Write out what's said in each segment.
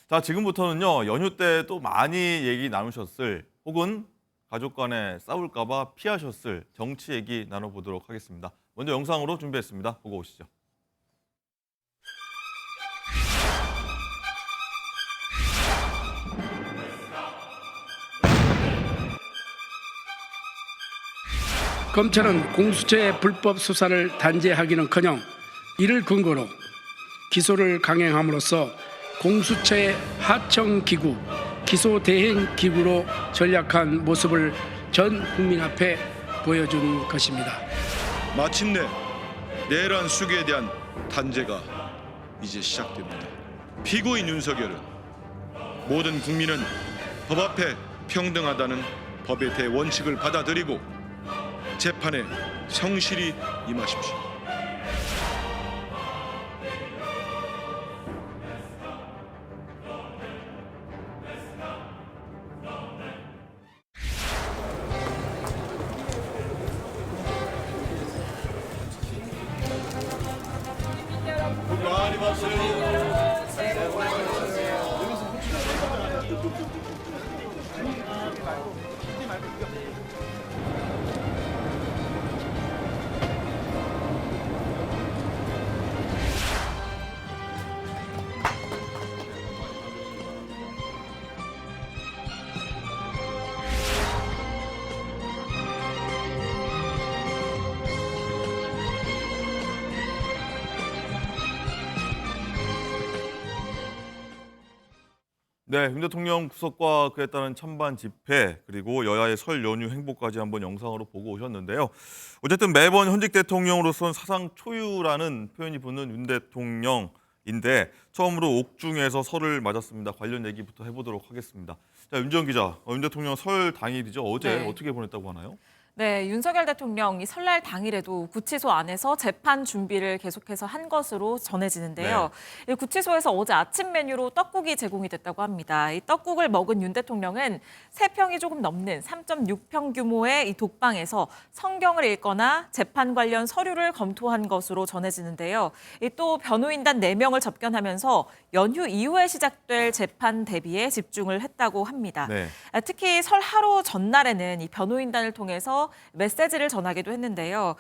자, 지금부터는요, 연휴 때 또 많이 얘기 나누셨을 혹은 가족 간에 싸울까 봐 피하셨을 정치 얘기 나눠보도록 하겠습니다. 먼저 영상으로 준비했습니다. 보고 오시죠. 검찰은 공수처의 불법 수사를 단죄하기는커녕 이를 근거로 기소를 강행함으로써 공수처의 하청기구, 기소대행기구로 전락한 모습을 전 국민 앞에 보여준 것입니다. 마침내 내란 수괴에 대한 단죄가 이제 시작됩니다. 피고인 윤석열은 모든 국민은 법 앞에 평등하다는 법의 대원칙을 받아들이고 재판에 성실히 임하십시오. 네, 윤 대통령 구속과 그에 따른 찬반 집회 그리고 여야의 설 연휴 행보까지 한번 영상으로 보고 오셨는데요. 어쨌든 매번 현직 대통령으로서는 사상 초유라는 표현이 붙는 윤 대통령인데 처음으로 옥중에서 설을 맞았습니다. 관련 얘기부터 해보도록 하겠습니다. 자, 윤지영 기자, 윤 대통령 설 당일이죠. 어제 네. 어떻게 보냈다고 하나요? 네, 윤석열 대통령이 설날 당일에도 구치소 안에서 재판 준비를 계속해서 한 것으로 전해지는데요. 이 구치소에서 어제 아침 메뉴로 떡국이 제공이 됐다고 합니다. 이 떡국을 먹은 윤 대통령은 3평이 조금 넘는 3.6평 규모의 이 독방에서 성경을 읽거나 재판 관련 서류를 검토한 것으로 전해지는데요. 또 변호인단 4명을 접견하면서 연휴 이후에 시작될 재판 대비에 집중을 했다고 합니다. 네. 특히 설 하루 전날에는 이 변호인단을 통해서 메시지를 전하기도 했는데요.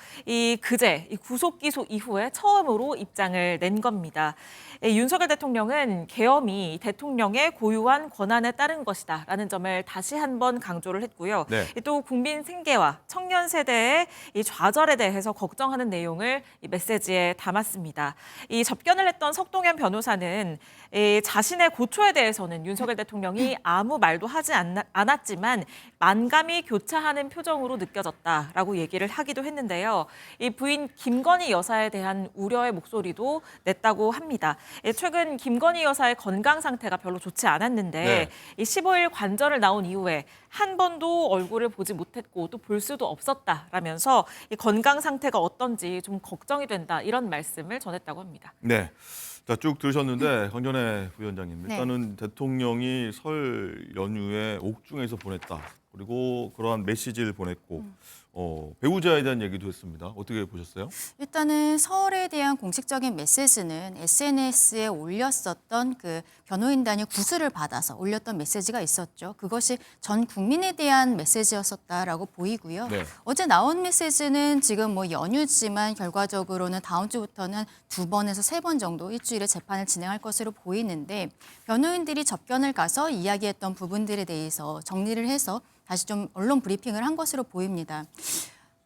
그제 구속 기소 이후에 처음으로 입장을 낸 겁니다. 윤석열 대통령은 계엄이 대통령의 고유한 권한에 따른 것이다라는 점을 다시 한번 강조를 했고요. 네. 또 국민 생계와 청년 세대의 이 좌절에 대해서 걱정하는 내용을 이 메시지에 담았습니다. 이 접견을 했던 석동현 변호사는 자신의 고초에 대해서는 윤석열 대통령이 아무 말도 하지 않았지만 만감이 교차하는 표정으로 느껴졌다라고 얘기를 하기도 했는데요. 이 부인 김건희 여사에 대한 우려의 목소리도 냈다고 합니다. 최근 김건희 여사의 건강 상태가 별로 좋지 않았는데 이 15일 관절을 나온 이후에 한 번도 얼굴을 보지 못했고 또 볼 수도 없었다라면서 이 건강 상태가 어떤지 좀 걱정이 된다 이런 말씀을 전했다고 합니다. 네. 자, 쭉 들으셨는데 강전혜 부위원장님, 일단은 대통령이 설 연휴에 옥중에서 보냈다. 그리고 그러한 메시지를 보냈고 배우자에 대한 얘기도 했습니다. 어떻게 보셨어요? 일단은 설에 대한 공식적인 메시지는 SNS에 올렸었던 그 변호인단이 구슬을 받아서 올렸던 메시지가 있었죠. 그것이 전 국민에 대한 메시지였었다라고 보이고요. 네. 어제 나온 메시지는 지금 뭐 연휴지만 결과적으로는 다음 주부터는 2번에서 3번 정도 일주일에 재판을 진행할 것으로 보이는데 변호인들이 접견을 가서 이야기했던 부분들에 대해서 정리를 해서 다시 좀 언론 브리핑을 한 것으로 보입니다.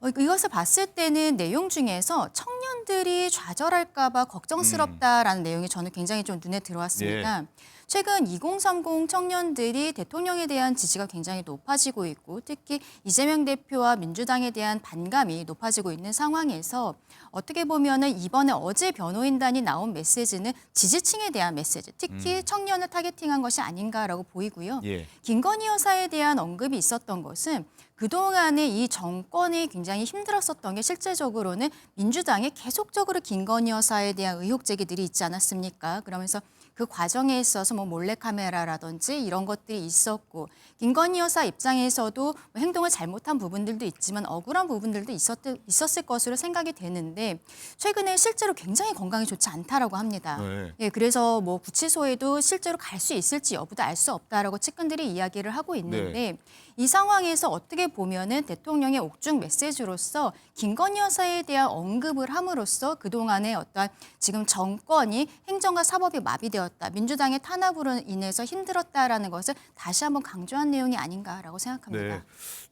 이것을 봤을 때는 내용 중에서 청년들이 좌절할까 봐 걱정스럽다라는 내용이 저는 굉장히 좀 눈에 들어왔습니다. 최근 2030 청년들이 대통령에 대한 지지가 굉장히 높아지고 있고 특히 이재명 대표와 민주당에 대한 반감이 높아지고 있는 상황에서 어떻게 보면은 이번에 어제 변호인단이 나온 메시지는 지지층에 대한 메시지, 특히 청년을 타겟팅한 것이 아닌가라고 보이고요. 김건희 여사에 대한 언급이 있었던 것은 그동안에 이 정권이 굉장히 힘들었었던 게 실제적으로는 민주당에 계속적으로 김건희 여사에 대한 의혹 제기들이 있지 않았습니까? 그러면서 그 과정에 있어서 뭐 몰래카메라라든지 이런 것들이 있었고 김건희 여사 입장에서도 행동을 잘못한 부분들도 있지만 억울한 부분들도 있었을 것으로 생각이 되는데 최근에 실제로 굉장히 건강이 좋지 않다라고 합니다. 네. 예, 그래서 뭐 구치소에도 실제로 갈 수 있을지 여부도 알 수 없다라고 측근들이 이야기를 하고 있는데 이 상황에서 어떻게 보면은 대통령의 옥중 메시지로서 김건희 여사에 대한 언급을 함으로써 그동안의 어떤 지금 정권이 행정과 사법이 마비되었다. 민주당의 탄압으로 인해서 힘들었다라는 것을 다시 한번 강조한 내용이 아닌가라고 생각합니다. 네.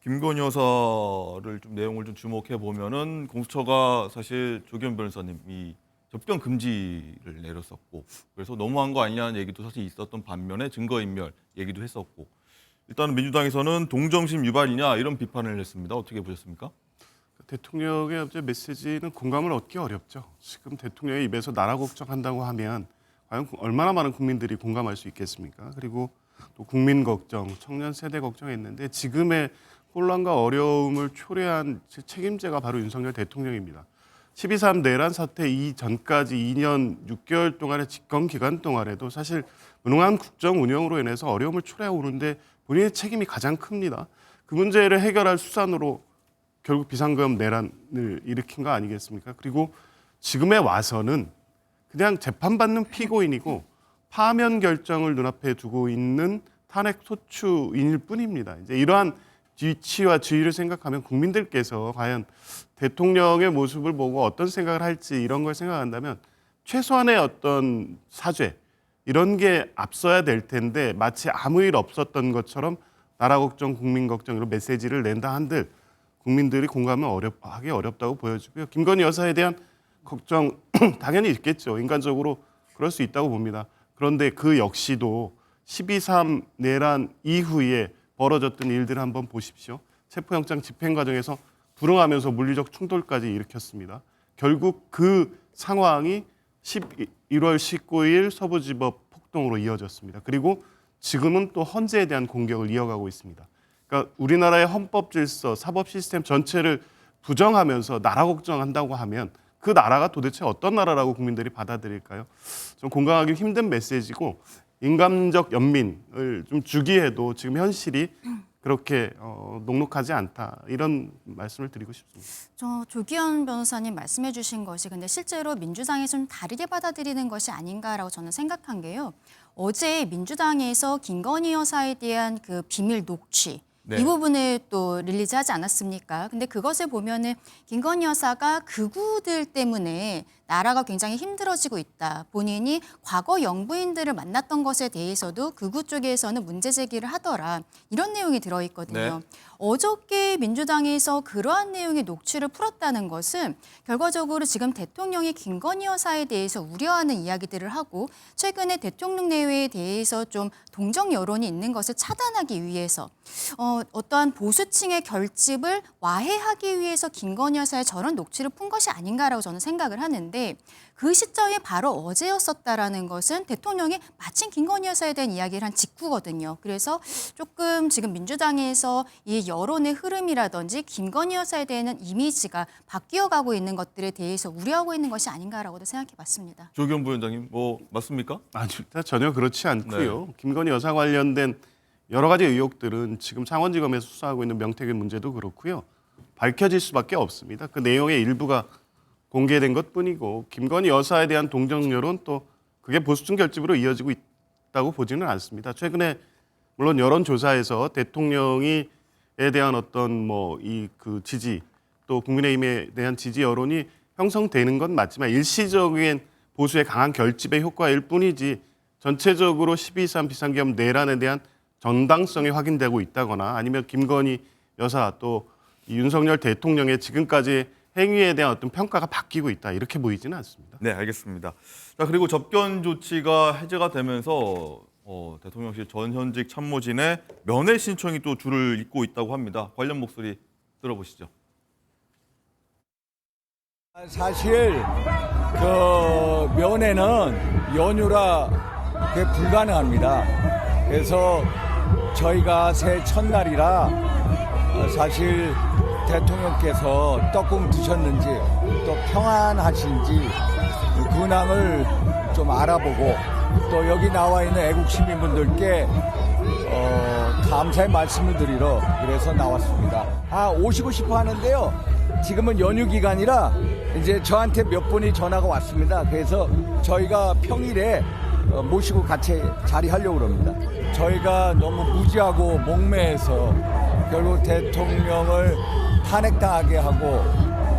김건희 여사를 좀 내용을 좀 주목해 보면은 공수처가 사실 조기현 변호사님이 접견 금지를 내렸었고 그래서 너무한 거 아니냐는 얘기도 사실 있었던 반면에 증거인멸 얘기도 했었고 일단은 민주당에서는 동정심 유발이냐 이런 비판을 했습니다. 어떻게 보셨습니까? 대통령의 어제 메시지는 공감을 얻기 어렵죠. 지금 대통령의 입에서 나라 걱정한다고 하면 과연 얼마나 많은 국민들이 공감할 수 있겠습니까? 그리고 또 국민 걱정, 청년 세대 걱정했는데 지금의 혼란과 어려움을 초래한 책임자가 바로 윤석열 대통령입니다. 12.3 내란 사태 이전까지 2년 6개월 동안의 집권 기간 동안에도 사실 무능한 국정 운영으로 인해서 어려움을 초래해오는데 본인의 책임이 가장 큽니다. 그 문제를 해결할 수단으로 결국 비상금 내란을 일으킨 거 아니겠습니까? 그리고 지금에 와서는 그냥 재판받는 피고인이고 파면 결정을 눈앞에 두고 있는 탄핵 소추인일 뿐입니다. 이제 이러한 위치와 지위를 생각하면 국민들께서 과연 대통령의 모습을 보고 어떤 생각을 할지 이런 걸 생각한다면 최소한의 어떤 사죄 이런 게 앞서야 될 텐데 마치 아무 일 없었던 것처럼 나라 걱정, 국민 걱정 이런 메시지를 낸다 한들 국민들이 공감을 하기 어렵다고 보여지고요. 김건희 여사에 대한 걱정 당연히 있겠죠. 인간적으로 그럴 수 있다고 봅니다. 그런데 그 역시도 12.3 내란 이후에 벌어졌던 일들을 한번 보십시오. 체포영장 집행 과정에서 불응하면서 물리적 충돌까지 일으켰습니다. 결국 그 상황이 11월 19일 서부지법 폭동으로 이어졌습니다. 그리고 지금은 또 헌재에 대한 공격을 이어가고 있습니다. 그러니까 우리나라의 헌법 질서, 사법 시스템 전체를 부정하면서 나라 걱정한다고 하면 그 나라가 도대체 어떤 나라라고 국민들이 받아들일까요? 좀 공감하기 힘든 메시지고 인간적 연민을 좀 주기에도 지금 현실이 그렇게 녹록하지 않다 이런 말씀을 드리고 싶습니다. 저 조기현 변호사님 말씀해 주신 것이 근데 실제로 민주당이 좀 다르게 받아들이는 것이 아닌가라고 저는 생각한 게요. 어제 민주당에서 김건희 여사에 대한 그 비밀 녹취 네. 이 부분을 또 릴리즈하지 않았습니까? 근데 그것을 보면은 김건희 여사가 극우들 때문에 나라가 굉장히 힘들어지고 있다. 본인이 과거 영부인들을 만났던 것에 대해서도 극우 쪽에서는 문제 제기를 하더라. 이런 내용이 들어있거든요. 네. 어저께 민주당에서 그러한 내용의 녹취를 풀었다는 것은 결과적으로 지금 대통령이 김건희 여사에 대해서 우려하는 이야기들을 하고 최근에 대통령 내외에 대해서 좀 동정 여론이 있는 것을 차단하기 위해서 어떠한 보수층의 결집을 와해하기 위해서 김건희 여사의 저런 녹취를 푼 것이 아닌가라고 저는 생각을 하는데 그 시점이 바로 어제였었다라는 것은 대통령이 마침 김건희 여사에 대한 이야기를 한 직후거든요. 그래서 조금 지금 민주당에서 이 여론의 흐름이라든지 김건희 여사에 대한 이미지가 바뀌어가고 있는 것들에 대해서 우려하고 있는 것이 아닌가라고도 생각해봤습니다. 조기현 부위원장님 뭐 맞습니까? 아니, 전혀 그렇지 않고요. 김건희 여사 관련된 여러 가지 의혹들은 지금 창원지검에서 수사하고 있는 명태균 문제도 그렇고요. 밝혀질 수밖에 없습니다. 그 내용의 일부가 공개된 것뿐이고 김건희 여사에 대한 동정 여론 또 그게 보수층 결집으로 이어지고 있다고 보지는 않습니다. 최근에 물론 여론조사에서 대통령에 대한 어떤 그 지지 또 국민의힘에 대한 지지 여론이 형성되는 건 맞지만 일시적인 보수의 강한 결집의 효과일 뿐이지 전체적으로 12.3 비상계엄 내란에 대한 정당성이 확인되고 있다거나 아니면 김건희 여사 또 윤석열 대통령의 지금까지 행위에 대한 어떤 평가가 바뀌고 있다 이렇게 보이지는 않습니다. 네, 알겠습니다. 자, 그리고 접견 조치가 해제가 되면서 대통령실 전 현직 참모진의 면회 신청이 또 줄을 잇고 있다고 합니다. 관련 목소리 들어보시죠. 사실 그 면회는 연휴라 그게 불가능합니다. 그래서 저희가 새해 첫날이라 사실 대통령께서 떡국 드셨는지 또 평안하신지 근황을 좀 알아보고 또 여기 나와 있는 애국 시민분들께 감사의 말씀을 드리러 그래서 나왔습니다. 오시고 싶어 하는데요. 지금은 연휴 기간이라 이제 저한테 몇 분이 전화가 왔습니다. 그래서 저희가 평일에 모시고 같이 자리하려고 합니다. 저희가 너무 무지하고 목매해서 결국 대통령을 탄핵당하게 하고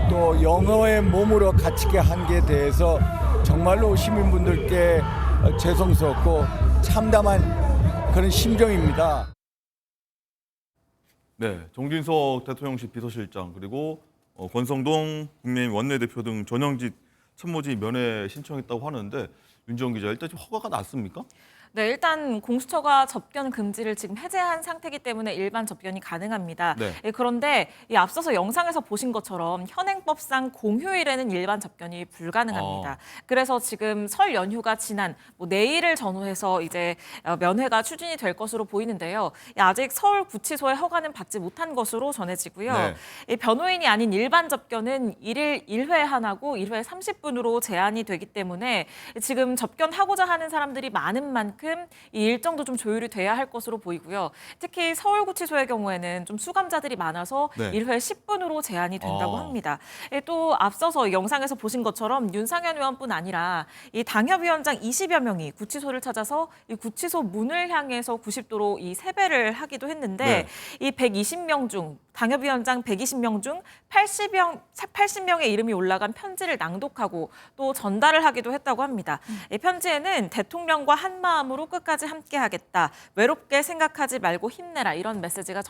또 영어의 몸으로 갇히게 한 게 대해서 정말로 시민분들께 죄송스럽고 참담한 그런 심정입니다. 네, 정진석 대통령실 비서실장 그리고 권성동 국민의힘 원내대표 등 전형직 참모진이 면회 신청했다고 하는데 윤지영 기자, 일단 좀 허가가 났습니까? 네, 일단 공수처가 접견 금지를 지금 해제한 상태이기 때문에 일반 접견이 가능합니다. 네. 예, 그런데 이 앞서서 영상에서 보신 것처럼 현행법상 공휴일에는 일반 접견이 불가능합니다. 그래서 지금 설 연휴가 지난 내일을 전후해서 이제 면회가 추진이 될 것으로 보이는데요. 아직 서울구치소의 허가는 받지 못한 것으로 전해지고요. 네. 이 변호인이 아닌 일반 접견은 1일 1회 하나고 1회 30분으로 제한이 되기 때문에 지금 접견하고자 하는 사람들이 많은 만큼 이 일정도 좀 조율이 돼야 할 것으로 보이고요. 특히 서울구치소의 경우에는 좀 수감자들이 많아서 네. 1회 10분으로 제한이 된다고 합니다. 또 앞서서 영상에서 보신 것처럼 윤상현 의원뿐 아니라 이 당협위원장 20여 명이 구치소를 찾아서 이 구치소 문을 향해서 90도로 이 세배를 하기도 했는데 이 120명 중 당협위원장 120명 중 80명의 이름이 올라간 편지를 낭독하고 또 전달을 하기도 했다고 합니다. 이 편지에는 대통령과 한 마음으로 끝까지 함께하겠다. 외롭게 생각하지 말고 힘내라. 이런 메시지가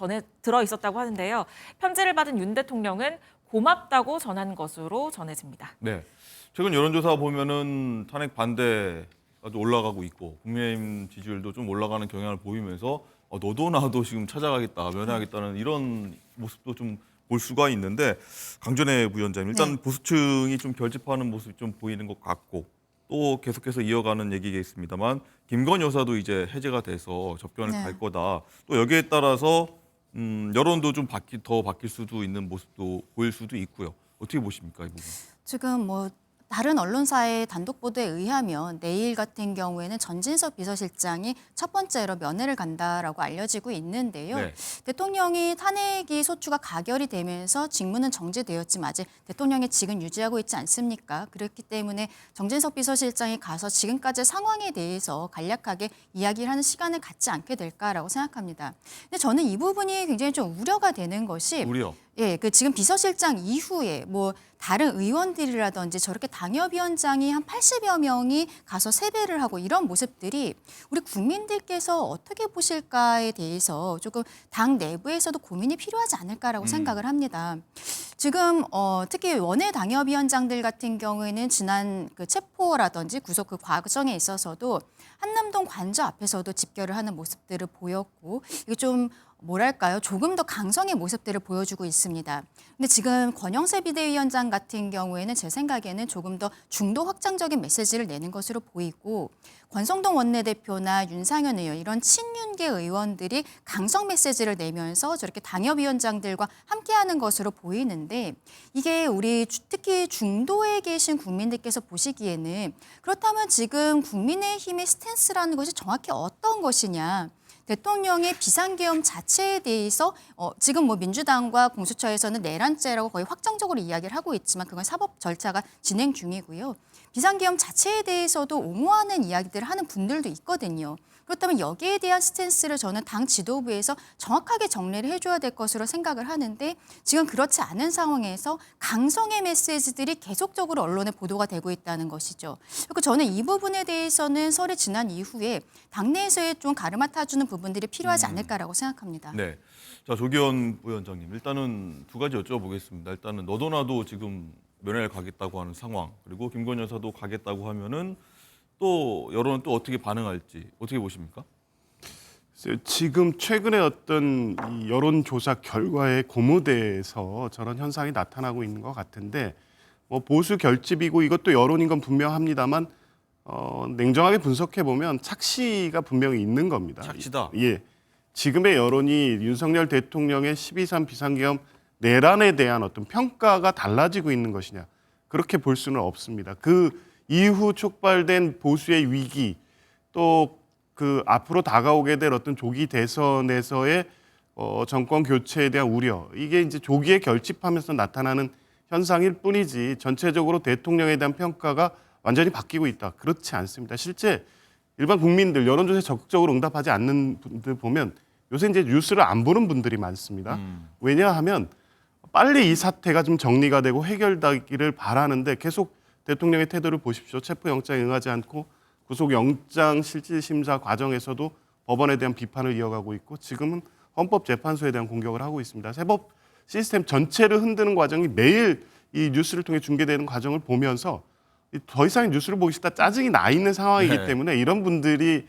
들어 있었다고 하는데요. 편지를 받은 윤 대통령은 고맙다고 전한 것으로 전해집니다. 네. 최근 여론조사 보면은 탄핵 반대가 좀 올라가고 있고 국민의힘 지지율도 좀 올라가는 경향을 보이면서 너도 나도 지금 찾아가겠다, 면회하겠다는 이런 모습도 좀 볼 수가 있는데 강전애 부위원장님, 일단 보수층이 좀 결집하는 모습이 좀 보이는 것 같고 또 계속해서 이어가는 얘기겠습니다만 김건 여사도 이제 해제가 돼서 접견을 갈 거다. 또 여기에 따라서 여론도 좀 더 바뀔 수도 있는 모습도 보일 수도 있고요. 어떻게 보십니까, 이 부분? 지금 다른 언론사의 단독 보도에 의하면 내일 같은 경우에는 전진석 비서실장이 첫 번째로 면회를 간다라고 알려지고 있는데요. 네. 대통령이 탄핵이 소추가 가결이 되면서 직무는 정지되었지만 아직 대통령의 직은 유지하고 있지 않습니까? 그렇기 때문에 정진석 비서실장이 가서 지금까지 상황에 대해서 간략하게 이야기를 하는 시간을 갖지 않게 될까라고 생각합니다. 근데 저는 이 부분이 굉장히 좀 우려가 되는 것이 우려. 예, 지금 비서실장 이후에 다른 의원들이라든지 저렇게 당협위원장이 한 80여 명이 가서 세배를 하고 이런 모습들이 우리 국민들께서 어떻게 보실까에 대해서 조금 당 내부에서도 고민이 필요하지 않을까라고 생각을 합니다. 지금 특히 원외 당협위원장들 같은 경우에는 지난 체포라든지 구속 과정에 있어서도 한남동 관저 앞에서도 집결을 하는 모습들을 보였고 이게 좀 조금 더 강성의 모습들을 보여주고 있습니다. 근데 지금 권영세 비대위원장 같은 경우에는 제 생각에는 조금 더 중도 확장적인 메시지를 내는 것으로 보이고 권성동 원내대표나 윤상현 의원 이런 친윤계 의원들이 강성 메시지를 내면서 저렇게 당협위원장들과 함께하는 것으로 보이는데 이게 우리 특히 중도에 계신 국민들께서 보시기에는 그렇다면 지금 국민의힘의 스탠스라는 것이 정확히 어떤 것이냐. 대통령의 비상계엄 자체에 대해서 지금 민주당과 공수처에서는 내란죄라고 거의 확정적으로 이야기를 하고 있지만 그건 사법 절차가 진행 중이고요. 비상계엄 자체에 대해서도 옹호하는 이야기들을 하는 분들도 있거든요. 그렇다면 여기에 대한 스탠스를 저는 당 지도부에서 정확하게 정리를 해줘야 될 것으로 생각을 하는데 지금 그렇지 않은 상황에서 강성의 메시지들이 계속적으로 언론에 보도가 되고 있다는 것이죠. 그리고 저는 이 부분에 대해서는 설이 지난 이후에 당내에서의 좀 가르마타주는 부분들이 필요하지 않을까라고 생각합니다. 네. 자, 조기현 부위원장님, 일단은 두 가지 여쭤보겠습니다. 일단은 너도 나도 지금 면회를 가겠다고 하는 상황, 그리고 김건 여사도 가겠다고 하면은 또 여론은 또 어떻게 반응할지 어떻게 보십니까? 지금 최근에 어떤 이 여론조사 결과에 고무돼서 저런 현상이 나타나고 있는 것 같은데 보수 결집이고 이것도 여론인 건 분명합니다만 냉정하게 분석해 보면 착시가 분명히 있는 겁니다. 착시다. 예, 지금의 여론이 윤석열 대통령의 12.3 비상계엄 내란에 대한 어떤 평가가 달라지고 있는 것이냐 그렇게 볼 수는 없습니다. 그 이후 촉발된 보수의 위기 또 그 앞으로 다가오게 될 어떤 조기 대선에서의 정권 교체에 대한 우려, 이게 이제 조기에 결집하면서 나타나는 현상일 뿐이지 전체적으로 대통령에 대한 평가가 완전히 바뀌고 있다, 그렇지 않습니다. 실제 일반 국민들 여론조사에 적극적으로 응답하지 않는 분들 보면 요새 이제 뉴스를 안 보는 분들이 많습니다. 왜냐하면 빨리 이 사태가 좀 정리가 되고 해결되기를 바라는데 계속 대통령의 태도를 보십시오. 체포영장에 응하지 않고 구속영장 실질심사 과정에서도 법원에 대한 비판을 이어가고 있고, 지금은 헌법재판소에 대한 공격을 하고 있습니다. 세법 시스템 전체를 흔드는 과정이 매일 이 뉴스를 통해 중계되는 과정을 보면서 더 이상 뉴스를 보기 싫다, 짜증이 나 있는 상황이기 네. 때문에 이런 분들이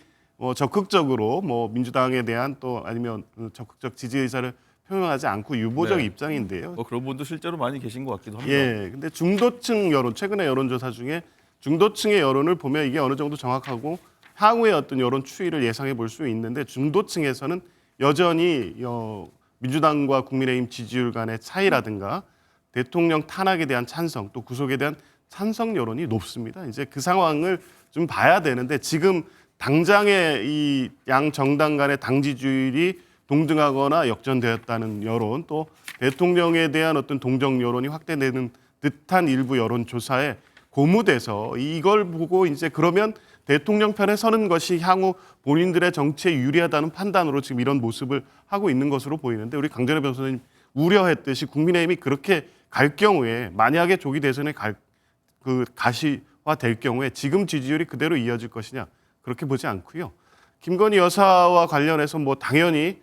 적극적으로 민주당에 대한 또 아니면 적극적 지지 의사를 표명하지 않고 유보적 네. 입장인데요. 그런 분도 실제로 많이 계신 것 같기도 합니다. 예, 근데 중도층 여론, 최근의 여론조사 중에 중도층의 여론을 보면 이게 어느 정도 정확하고 향후의 어떤 여론 추이를 예상해 볼 수 있는데, 중도층에서는 여전히 민주당과 국민의힘 지지율 간의 차이라든가 대통령 탄핵에 대한 찬성, 또 구속에 대한 찬성 여론이 높습니다. 이제 그 상황을 좀 봐야 되는데, 지금 당장의 이 양 정당 간의 당 지지율이 동등하거나 역전되었다는 여론, 또 대통령에 대한 어떤 동정 여론이 확대되는 듯한 일부 여론조사에 고무돼서 이걸 보고 이제 그러면 대통령 편에 서는 것이 향후 본인들의 정치에 유리하다는 판단으로 지금 이런 모습을 하고 있는 것으로 보이는데, 우리 강전혜 변호사님 우려했듯이 국민의힘이 그렇게 갈 경우에, 만약에 조기 대선에 가시화될 경우에 지금 지지율이 그대로 이어질 것이냐, 그렇게 보지 않고요. 김건희 여사와 관련해서 당연히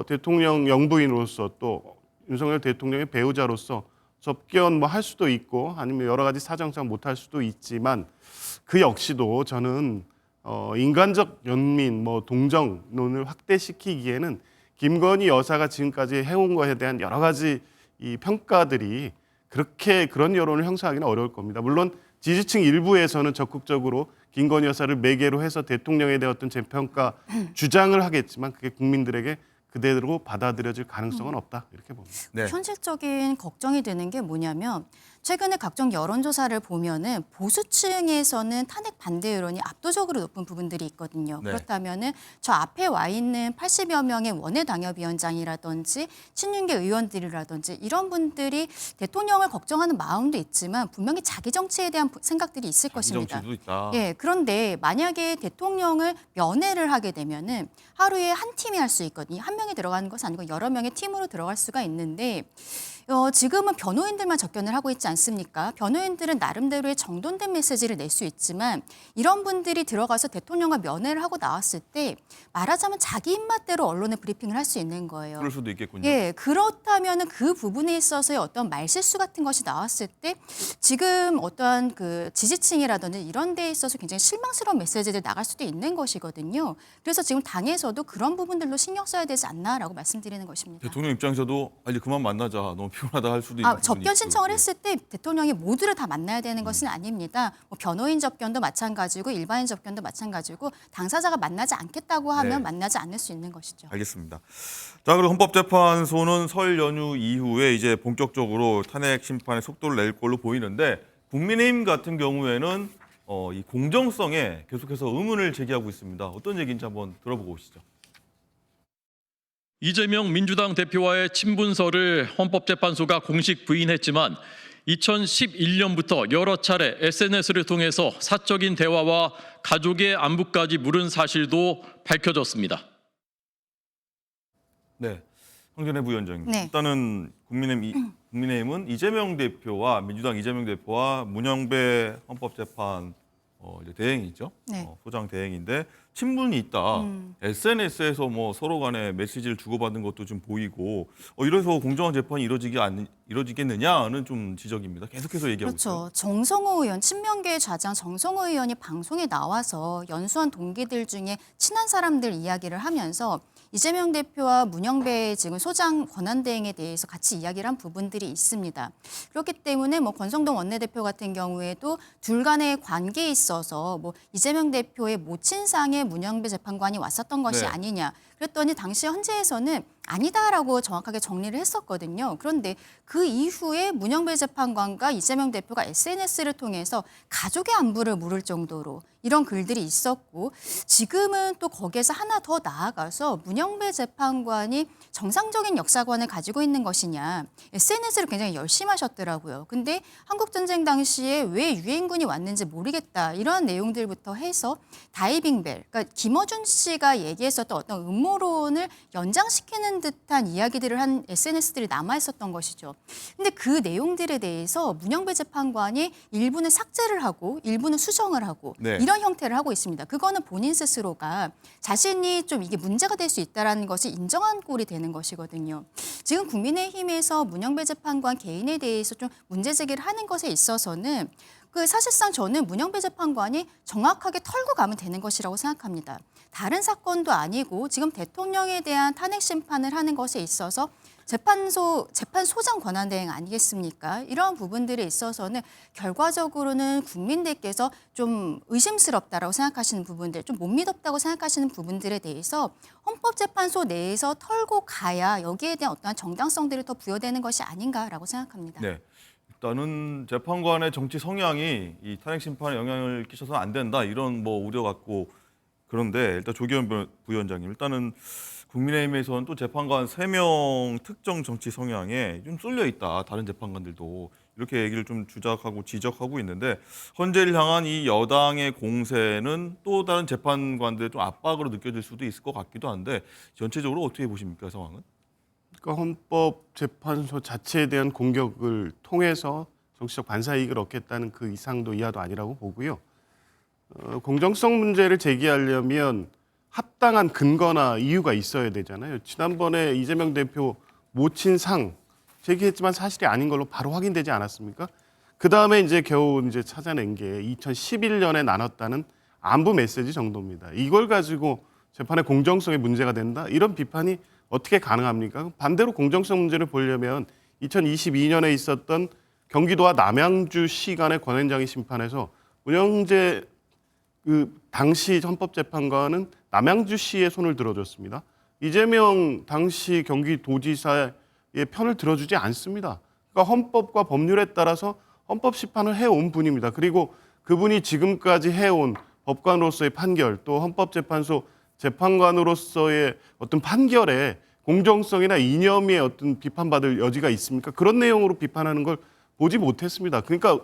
대통령 영부인으로서 또 윤석열 대통령의 배우자로서 접견 할 수도 있고 아니면 여러 가지 사정상 못할 수도 있지만, 그 역시도 저는 인간적 연민, 동정론을 확대시키기에는 김건희 여사가 지금까지 해온 것에 대한 여러 가지 이 평가들이 그런 여론을 형성하기는 어려울 겁니다. 물론 지지층 일부에서는 적극적으로 김건희 여사를 매개로 해서 대통령에 대한 어떤 재평가 주장을 하겠지만, 그게 국민들에게 그대로 받아들여질 가능성은 없다, 이렇게 봅니다. 네. 현실적인 걱정이 되는 게 뭐냐면, 최근에 각종 여론조사를 보면은 보수층에서는 탄핵 반대 여론이 압도적으로 높은 부분들이 있거든요. 네. 그렇다면은 저 앞에 와 있는 80여 명의 원외 당협위원장이라든지 친윤계 의원들이라든지 이런 분들이 대통령을 걱정하는 마음도 있지만 분명히 자기 정치에 대한 생각들이 있을 것입니다. 정치도 있다. 예, 그런데 만약에 대통령을 면회를 하게 되면은 하루에 한 팀이 할 수 있거든요. 한 명이 들어가는 것은 아니고 여러 명의 팀으로 들어갈 수가 있는데, 지금은 변호인들만 접견을 하고 있지 않습니까? 변호인들은 나름대로의 정돈된 메시지를 낼 수 있지만, 이런 분들이 들어가서 대통령과 면회를 하고 나왔을 때 말하자면 자기 입맛대로 언론에 브리핑을 할 수 있는 거예요. 그럴 수도 있겠군요. 예, 그렇다면 그 부분에 있어서의 어떤 말실수 같은 것이 나왔을 때 지금 어떠한 그 지지층이라든지 이런 데에 있어서 굉장히 실망스러운 메시지들이 나갈 수도 있는 것이거든요. 그래서 지금 당에서도 그런 부분들로 신경 써야 되지 않나라고 말씀드리는 것입니다. 대통령 입장에서도 이제 그만 만나자, 너무 피곤하다 할 수도 있는 부분이 접견 있고. 신청을 예. 했을 때 대통령이 모두를 다 만나야 되는 것은 아닙니다. 변호인 접견도 마찬가지고 일반인 접견도 마찬가지고 당사자가 만나지 않겠다고 하면 네. 만나지 않을 수 있는 것이죠. 알겠습니다. 자, 그리고 헌법재판소는 설 연휴 이후에 이제 본격적으로 탄핵 심판에 속도를 낼 걸로 보이는데, 국민의힘 같은 경우에는 이 공정성에 계속해서 의문을 제기하고 있습니다. 어떤 얘기인지 한번 들어보고 오시죠. 이재명 민주당 대표와의 친분설을 헌법재판소가 공식 부인했지만 2011년부터 여러 차례 SNS를 통해서 사적인 대화와 가족의 안부까지 물은 사실도 밝혀졌습니다. 네, 황전혜 부위원장님. 네. 일단은 국민의힘은 이재명 대표와 민주당 이재명 대표와 문영배 헌법재판 이제 대행이죠. 네. 소장 대행인데 친분이 있다. SNS에서 서로 간에 메시지를 주고받는 것도 좀 보이고 이래서 공정한 재판이 이루어지겠느냐는 좀 지적입니다. 계속해서 얘기하고 있어요. 그렇죠. 정성호 의원, 친명계의 좌장 정성호 의원이 방송에 나와서 연수원 동기들 중에 친한 사람들 이야기를 하면서 이재명 대표와 문영배 지금 소장 권한대행에 대해서 같이 이야기를 한 부분들이 있습니다. 그렇기 때문에 권성동 원내대표 같은 경우에도 둘 간의 관계에 있어서 이재명 대표의 모친상에 문영배 재판관이 왔었던 것이 네. 아니냐. 그랬더니 당시 헌재에서는 아니다라고 정확하게 정리를 했었거든요. 그런데 그 이후에 문영배 재판관과 이재명 대표가 SNS를 통해서 가족의 안부를 물을 정도로 이런 글들이 있었고 지금은 또 거기에서 하나 더 나아가서 문영배 재판관이 정상적인 역사관을 가지고 있는 것이냐 SNS를 굉장히 열심히 하셨더라고요. 근데 한국전쟁 당시에 왜 유엔군이 왔는지 모르겠다 이런 내용들부터 해서 다이빙벨, 그러니까 김어준 씨가 얘기했었던 어떤 음모론을 연장시키는 듯한 이야기들을 한 SNS들이 남아있었던 것이죠. 근데 그 내용들에 대해서 문영배 재판관이 일부는 삭제를 하고 일부는 수정을 하고 네. 이런 형태를 하고 있습니다. 그거는 본인 스스로가 자신이 좀 이게 문제가 될 수 있다는 것을 인정한 꼴이 되는 것이거든요. 지금 국민의힘에서 문영배 재판관 개인에 대해서 좀 문제 제기를 하는 것에 있어서는 사실상 저는 문영배 재판관이 정확하게 털고 가면 되는 것이라고 생각합니다. 다른 사건도 아니고 지금 대통령에 대한 탄핵 심판을 하는 것에 있어서 재판소장 권한대행 아니겠습니까? 이러한 부분들에 있어서는 결과적으로는 국민들께서 좀 의심스럽다라고 생각하시는 부분들, 좀 못 믿었다고 생각하시는 부분들에 대해서 헌법재판소 내에서 털고 가야 여기에 대한 어떠한 정당성들이 더 부여되는 것이 아닌가라고 생각합니다. 네. 일단은 재판관의 정치 성향이 이 탄핵 심판에 영향을 끼쳐서는 안 된다 이런 뭐 우려 갖고 그런데 일단 조기현 부위원장님 일단은 국민의힘에서는 또 재판관 3명 특정 정치 성향에 좀 쏠려 있다 다른 재판관들도 이렇게 얘기를 좀 주장하고 지적하고 있는데 헌재를 향한 이 여당의 공세는 또 다른 재판관들의 좀 압박으로 느껴질 수도 있을 것 같기도 한데 전체적으로 어떻게 보십니까 상황은? 그러니까 헌법재판소 자체에 대한 공격을 통해서 정치적 반사이익을 얻겠다는 그 이상도 이하도 아니라고 보고요. 공정성 문제를 제기하려면 합당한 근거나 이유가 있어야 되잖아요. 지난번에 이재명 대표 모친 상 제기했지만 사실이 아닌 걸로 바로 확인되지 않았습니까? 그 다음에 이제 겨우 이제 찾아낸 게 2011년에 나눴다는 안부 메시지 정도입니다. 이걸 가지고 재판의 공정성에 문제가 된다? 이런 비판이 어떻게 가능합니까? 반대로 공정성 문제를 보려면 2022년에 있었던 경기도와 남양주시 간의 권한쟁의 심판에서 문영재 당시 헌법재판관은 남양주시의 손을 들어줬습니다. 이재명 당시 경기도지사의 편을 들어주지 않습니다. 그러니까 헌법과 법률에 따라서 헌법 심판을 해온 분입니다. 그리고 그분이 지금까지 해온 법관으로서의 판결 또 헌법재판소 재판관으로서의 어떤 판결에 공정성이나 이념의 어떤 비판받을 여지가 있습니까? 그런 내용으로 비판하는 걸 보지 못했습니다. 그러니까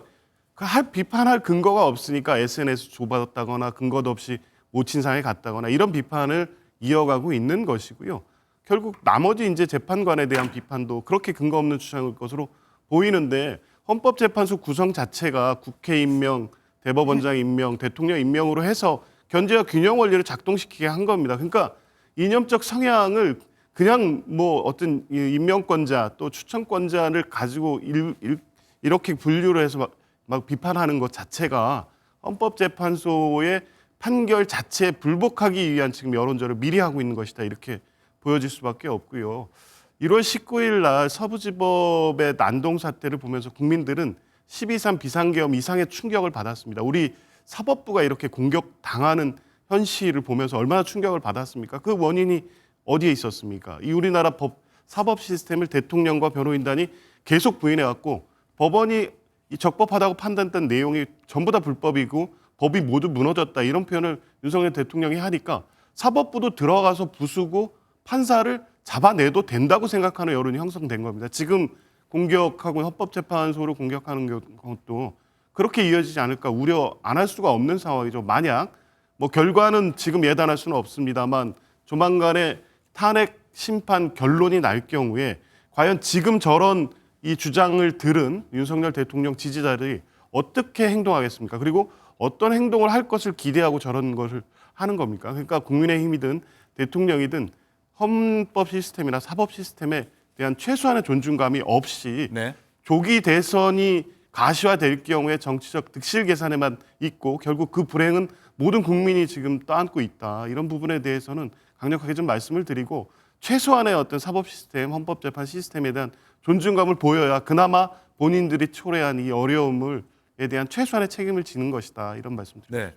비판할 근거가 없으니까 SNS 주고받았다거나 근거도 없이 모친상에 갔다거나 이런 비판을 이어가고 있는 것이고요. 결국 나머지 이제 재판관에 대한 비판도 그렇게 근거 없는 주장일 것으로 보이는데 헌법재판소 구성 자체가 국회 임명, 대법원장 임명, 대통령 임명으로 해서 견제와 균형 원리를 작동시키게 한 겁니다. 그러니까 이념적 성향을 그냥 뭐 어떤 임명권자 또 추천권자를 가지고 이렇게 분류를 해서 막 비판하는 것 자체가 헌법재판소의 판결 자체에 불복하기 위한 지금 여론전을 미리 하고 있는 것이다 이렇게 보여질 수밖에 없고요. 1월 19일 날 서부지법의 난동 사태를 보면서 국민들은 12.3 비상계엄 이상의 충격을 받았습니다. 우리 사법부가 이렇게 공격당하는 현실을 보면서 얼마나 충격을 받았습니까? 그 원인이 어디에 있었습니까? 이 우리나라 사법 시스템을 대통령과 변호인단이 계속 부인해왔고 법원이 이 적법하다고 판단했던 내용이 전부 다 불법이고 법이 모두 무너졌다 이런 표현을 윤석열 대통령이 하니까 사법부도 들어가서 부수고 판사를 잡아내도 된다고 생각하는 여론이 형성된 겁니다. 지금 공격하고 헌법재판소를 공격하는 것도 그렇게 이어지지 않을까 우려 안 할 수가 없는 상황이죠. 만약 뭐 결과는 지금 예단할 수는 없습니다만 조만간에 탄핵 심판 결론이 날 경우에 과연 지금 저런 이 주장을 들은 윤석열 대통령 지지자들이 어떻게 행동하겠습니까? 그리고 어떤 행동을 할 것을 기대하고 저런 것을 하는 겁니까? 그러니까 국민의힘이든 대통령이든 헌법 시스템이나 사법 시스템에 대한 최소한의 존중감이 없이 네. 조기 대선이 가시화될 경우에 정치적 득실 계산에만 있고 결국 그 불행은 모든 국민이 지금 떠안고 있다. 이런 부분에 대해서는 강력하게 좀 말씀을 드리고 최소한의 어떤 사법 시스템, 헌법재판 시스템에 대한 존중감을 보여야 그나마 본인들이 초래한 이 어려움에 대한 최소한의 책임을 지는 것이다. 이런 말씀드립니다. 네.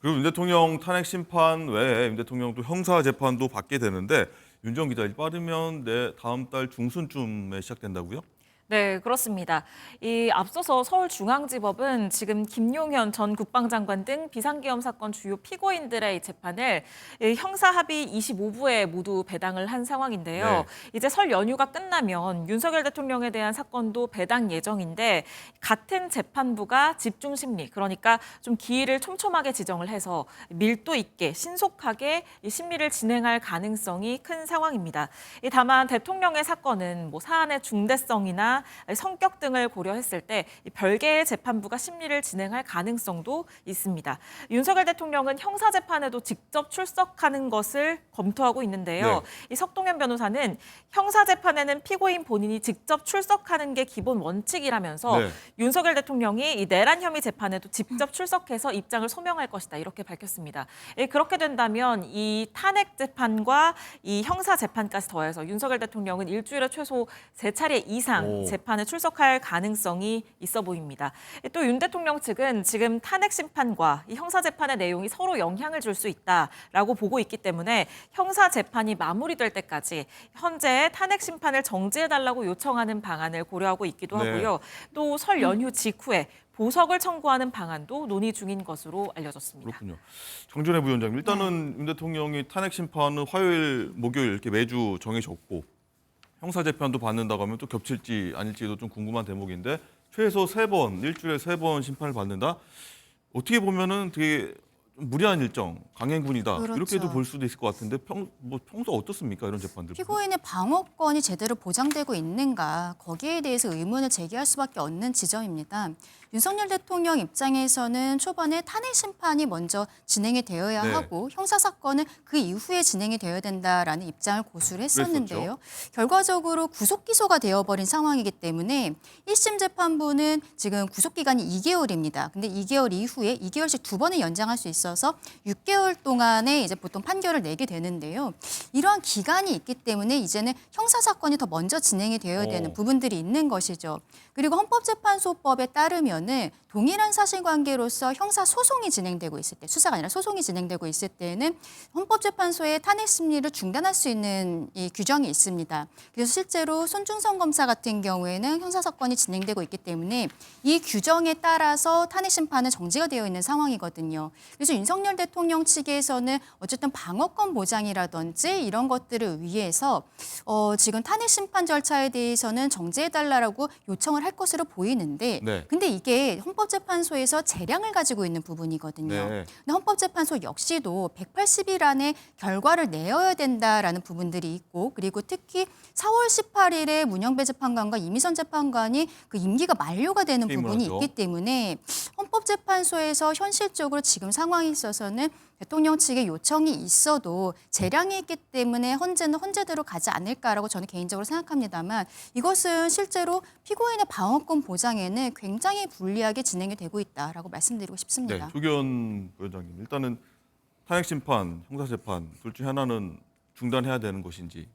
그리고 윤 대통령 탄핵 심판 외에 윤 대통령도 형사 재판도 받게 되는데 윤정 기자, 빠르면 다음 달 중순쯤에 시작된다고요? 네, 그렇습니다. 이 앞서서 서울중앙지법은 지금 김용현 전 국방장관 등 비상계엄 사건 주요 피고인들의 이 재판을 형사합의 25부에 모두 배당을 한 상황인데요. 네. 이제 설 연휴가 끝나면 윤석열 대통령에 대한 사건도 배당 예정인데 같은 재판부가 집중심리, 그러니까 좀 기일을 촘촘하게 지정을 해서 밀도 있게 신속하게 이 심리를 진행할 가능성이 큰 상황입니다. 다만 대통령의 사건은 뭐 사안의 중대성이나 성격 등을 고려했을 때 별개의 재판부가 심리를 진행할 가능성도 있습니다. 윤석열 대통령은 형사재판에도 직접 출석하는 것을 검토하고 있는데요. 네. 이 석동현 변호사는 형사재판에는 피고인 본인이 직접 출석하는 게 기본 원칙이라면서 네. 윤석열 대통령이 이 내란 혐의 재판에도 직접 출석해서 입장을 소명할 것이다, 이렇게 밝혔습니다. 그렇게 된다면 이 탄핵 재판과 이 형사 재판까지 더해서 윤석열 대통령은 일주일에 최소 3차례 이상 재판에 출석할 가능성이 있어 보입니다. 또 윤 대통령 측은 지금 탄핵 심판과 이 형사 재판의 내용이 서로 영향을 줄 수 있다라고 보고 있기 때문에 형사 재판이 마무리될 때까지 현재 탄핵 심판을 정지해달라고 요청하는 방안을 고려하고 있기도 네. 하고요. 또 설 연휴 직후에 보석을 청구하는 방안도 논의 중인 것으로 알려졌습니다. 그렇군요. 정준혜 부위원장님, 일단은 윤 대통령이 탄핵 심판은 화요일, 목요일 이렇게 매주 정해졌고 형사 재판도 받는다고 하면 또 겹칠지 아닐지도 좀 궁금한 대목인데 최소 3번, 일주일에 3번 심판을 받는다. 어떻게 보면은 되게 좀 무리한 일정, 강행군이다. 그렇죠. 이렇게도 볼 수도 있을 것 같은데 평소 어떻습니까? 이런 재판들. 피고인의 방어권이 제대로 보장되고 있는가, 거기에 대해서 의문을 제기할 수밖에 없는 지점입니다. 윤석열 대통령 입장에서는 초반에 탄핵 심판이 먼저 진행이 되어야 네. 하고 형사 사건은 그 이후에 진행이 되어야 된다라는 입장을 고수를 했었는데요. 결과적으로 구속 기소가 되어버린 상황이기 때문에 1심 재판부는 지금 구속 기간이 2개월입니다. 근데 2개월 이후에 2개월씩 2번을 연장할 수 있어서 6개월 동안에 이제 보통 판결을 내게 되는데요. 이러한 기간이 있기 때문에 이제는 형사 사건이 더 먼저 진행이 되어야 되는 부분들이 있는 것이죠. 그리고 헌법재판소법에 따르면은 동일한 사실관계로서 형사 소송이 진행되고 있을 때, 수사가 아니라 소송이 진행되고 있을 때는 헌법재판소의 탄핵 심리를 중단할 수 있는 이 규정이 있습니다. 그래서 실제로 손중성 검사 같은 경우에는 형사 사건이 진행되고 있기 때문에 이 규정에 따라서 탄핵 심판은 정지가 되어 있는 상황이거든요. 그래서 윤석열 대통령 측에서는 어쨌든 방어권 보장이라든지 이런 것들을 위해서 지금 탄핵 심판 절차에 대해서는 정지해달라고 요청을 할 것으로 보이는데, 네. 근데 이게 헌법재판소에서 재량을 가지고 있는 부분이거든요. 네. 근데 헌법재판소 역시도 180일 안에 결과를 내어야 된다라는 부분들이 있고, 그리고 특히 4월 18일에 문영배 재판관과 이미선 재판관이 그 임기가 만료가 되는 퇴임을 부분이 하죠. 있기 때문에 헌법재판소에서 현실적으로 지금 상황에 있어서는 대통령 측의 요청이 있어도 재량이 있기 때문에 헌재는 헌재대로 가지 않을까라고 저는 개인적으로 생각합니다만, 이것은 실제로 피고인의 방어권 보장에는 굉장히 불리하게 진행이 되고 있다라고 말씀드리고 네, 싶습니다. 조기현 부위원장님, 일단은 탄핵 심판, 형사 재판 둘 중에 하나는 중단해야 되는 것인지,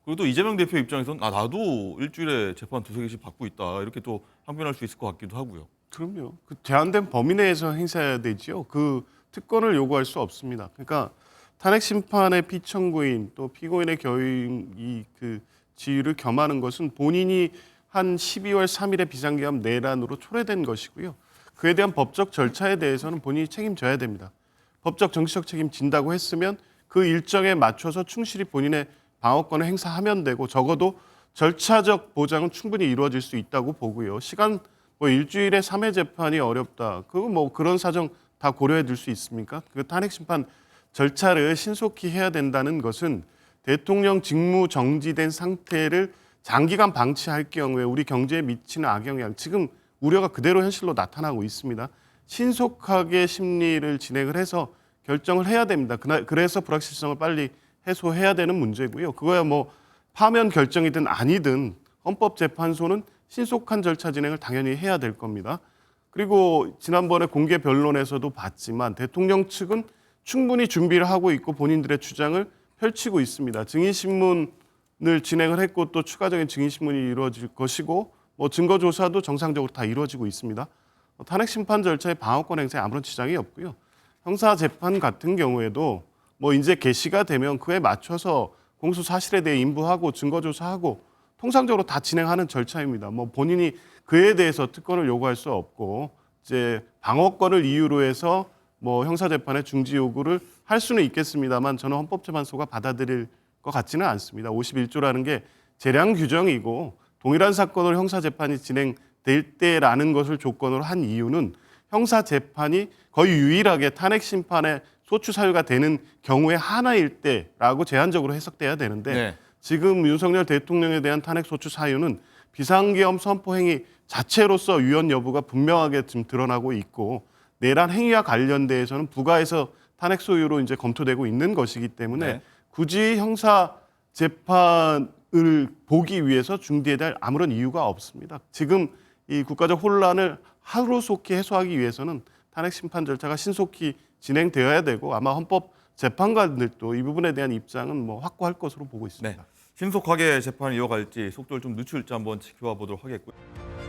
그리고 또 이재명 대표 입장에서는 나도 일주일에 재판 2-3개씩 받고 있다, 이렇게 또 항변할 수 있을 것 같기도 하고요. 그럼요. 그 제한된 범위 내에서 행사해야 되지요. 그 특권을 요구할 수 없습니다. 그러니까 탄핵 심판의 피청구인 또 피고인의 교인 그 지위를 겸하는 것은 본인이 한 12월 3일에 비상계엄 내란으로 초래된 것이고요. 그에 대한 법적 절차에 대해서는 본인이 책임져야 됩니다. 법적 정치적 책임 진다고 했으면 그 일정에 맞춰서 충실히 본인의 방어권을 행사하면 되고, 적어도 절차적 보장은 충분히 이루어질 수 있다고 보고요. 시간 일주일에 3회 재판이 어렵다. 그거 그런 사정 다 고려해 둘 수 있습니까? 그 탄핵 심판 절차를 신속히 해야 된다는 것은 대통령 직무 정지된 상태를 장기간 방치할 경우에 우리 경제에 미치는 악영향, 지금 우려가 그대로 현실로 나타나고 있습니다. 신속하게 심리를 진행을 해서 결정을 해야 됩니다. 그래서 불확실성을 빨리 해소해야 되는 문제고요. 그거야 파면 결정이든 아니든 헌법재판소는 신속한 절차 진행을 당연히 해야 될 겁니다. 그리고 지난번에 공개 변론에서도 봤지만 대통령 측은 충분히 준비를 하고 있고 본인들의 주장을 펼치고 있습니다. 증인신문을 진행을 했고 또 추가적인 증인신문이 이루어질 것이고 증거 조사도 정상적으로 다 이루어지고 있습니다. 탄핵 심판 절차의 방어권 행사에 아무런 지장이 없고요. 형사 재판 같은 경우에도 이제 개시가 되면 그에 맞춰서 공소 사실에 대해 인부하고 증거 조사하고 통상적으로 다 진행하는 절차입니다. 뭐 본인이 그에 대해서 특권을 요구할 수 없고 이제 방어권을 이유로 해서 뭐 형사 재판의 중지 요구를 할 수는 있겠습니다만 저는 헌법재판소가 받아들일 것 같지는 않습니다. 51조라는 게 재량 규정이고 동일한 사건으로 형사 재판이 진행될 때라는 것을 조건으로 한 이유는 형사 재판이 거의 유일하게 탄핵 심판의 소추 사유가 되는 경우에 하나일 때라고 제한적으로 해석돼야 되는데 네. 지금 윤석열 대통령에 대한 탄핵 소추 사유는 비상계엄 선포 행위 자체로서 위헌 여부가 분명하게 지금 드러나고 있고 내란 행위와 관련돼서는 부가해서 탄핵 소유로 이제 검토되고 있는 것이기 때문에 네. 굳이 형사 재판을 보기 위해서 중지해야 할 아무런 이유가 없습니다. 지금 이 국가적 혼란을 하루속히 해소하기 위해서는 탄핵 심판 절차가 신속히 진행되어야 되고 아마 헌법 재판관들도 이 부분에 대한 입장은 뭐 확고할 것으로 보고 있습니다. 신속하게 재판을 이어갈지 속도를 좀 늦출지 한번 지켜봐 보도록 하겠고요.